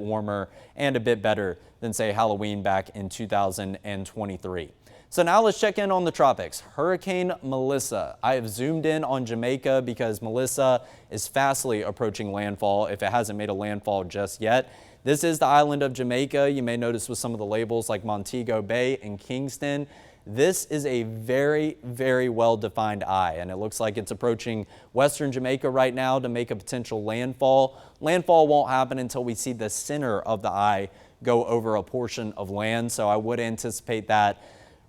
warmer and a bit better than, say, Halloween back in 2023. So now let's check in on the tropics. Hurricane Melissa. I have zoomed in on Jamaica because Melissa is fastly approaching landfall if it hasn't made a landfall just yet. This is the island of Jamaica. You may notice with some of the labels like Montego Bay and Kingston. This is a very, very well-defined eye, and it looks like it's approaching western Jamaica right now to make a potential landfall. Landfall won't happen until we see the center of the eye go over a portion of land, so I would anticipate that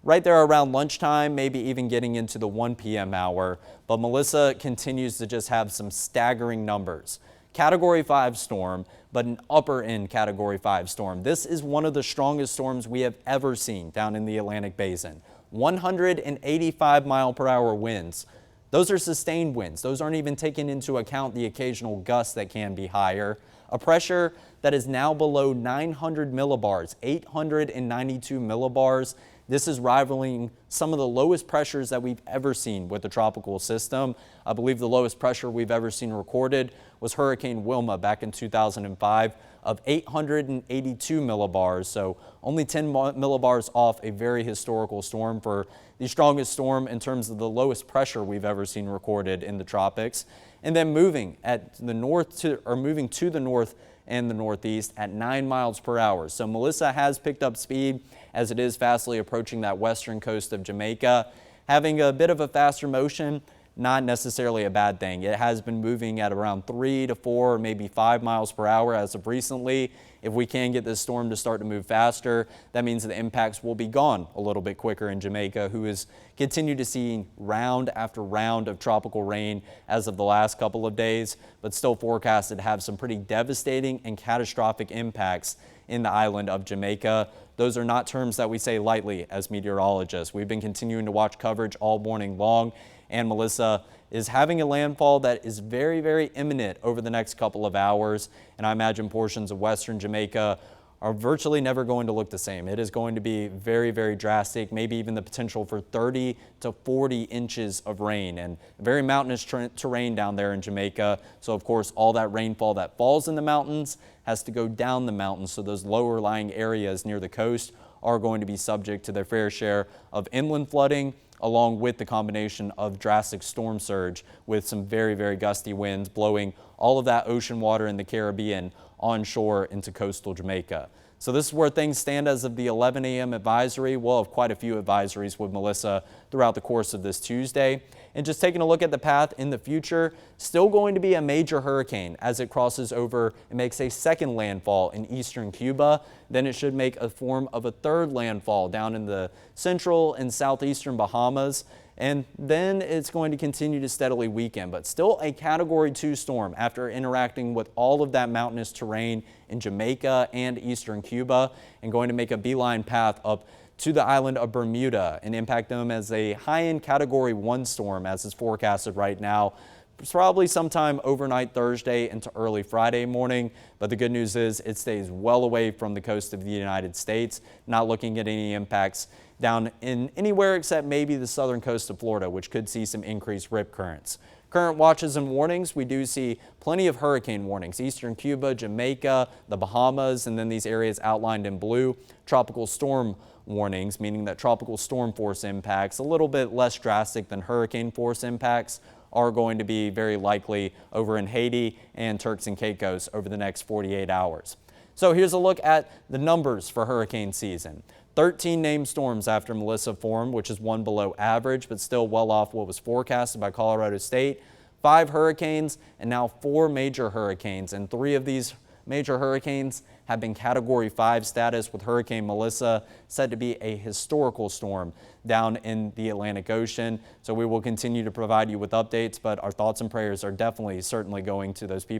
right there around lunchtime, maybe even getting into the 1 p.m. hour. But Melissa continues to just have some staggering numbers. Category 5 storm, but an upper end Category 5 storm. This is one of the strongest storms we have ever seen down in the Atlantic Basin. 185-mile-per-hour winds. Those are sustained winds. Those aren't even taking into account the occasional gusts that can be higher. A pressure that is now below 900 millibars, 892 millibars. This is rivaling some of the lowest pressures that we've ever seen with the tropical system. I believe the lowest pressure we've ever seen recorded was Hurricane Wilma back in 2005 of 882 millibars. So only 10 millibars off a very historical storm for the strongest storm in terms of the lowest pressure we've ever seen recorded in the tropics. And then moving to the north and the northeast at 9 miles per hour. So Melissa has picked up speed as it is fastly approaching that western coast of Jamaica. Having a bit of a faster motion, not necessarily a bad thing. It has been moving at around 3 to 4 or maybe 5 miles per hour as of recently. If we can get this storm to start to move faster, that means the impacts will be gone a little bit quicker in Jamaica, who has continued to see round after round of tropical rain as of the last couple of days, but still forecasted to have some pretty devastating and catastrophic impacts in the island of Jamaica. Those are not terms that we say lightly as meteorologists. We've been continuing to watch coverage all morning long, and Melissa is having a landfall that is very, very imminent over the next couple of hours. And I imagine portions of western Jamaica are virtually never going to look the same. It is going to be very, very drastic, maybe even the potential for 30 to 40 inches of rain, and very mountainous terrain down there in Jamaica. So of course, all that rainfall that falls in the mountains has to go down the mountains. So those lower lying areas near the coast are going to be subject to their fair share of inland flooding, along with the combination of drastic storm surge with some very, very gusty winds blowing all of that ocean water in the Caribbean onshore into coastal Jamaica. So this is where things stand as of the 11 a.m. advisory. We'll have quite a few advisories with Melissa throughout the course of this Tuesday. And just taking a look at the path in the future, still going to be a major hurricane as it crosses over and makes a second landfall in eastern Cuba. Then it should make a form of a third landfall down in the central and southeastern Bahamas. And then it's going to continue to steadily weaken, but still a Category 2 storm after interacting with all of that mountainous terrain in Jamaica and eastern Cuba, and going to make a beeline path up to the island of Bermuda and impact them as a high-end Category 1 storm as is forecasted right now. It's probably sometime overnight Thursday into early Friday morning, but the good news is it stays well away from the coast of the United States, not looking at any impacts down in anywhere except maybe the southern coast of Florida, which could see some increased rip currents. Current watches and warnings, we do see plenty of hurricane warnings. Eastern Cuba, Jamaica, the Bahamas, and then these areas outlined in blue. Tropical storm warnings, meaning that tropical storm force impacts, a little bit less drastic than hurricane force impacts, are going to be very likely over in Haiti and Turks and Caicos over the next 48 hours. So here's a look at the numbers for hurricane season. 13 named storms after Melissa formed, which is one below average, but still well off what was forecasted by Colorado State. 5 hurricanes and now 4 major hurricanes, and 3 of these major hurricanes have been Category 5 status, with Hurricane Melissa said to be a historical storm down in the Atlantic Ocean. So we will continue to provide you with updates, but our thoughts and prayers are certainly going to those people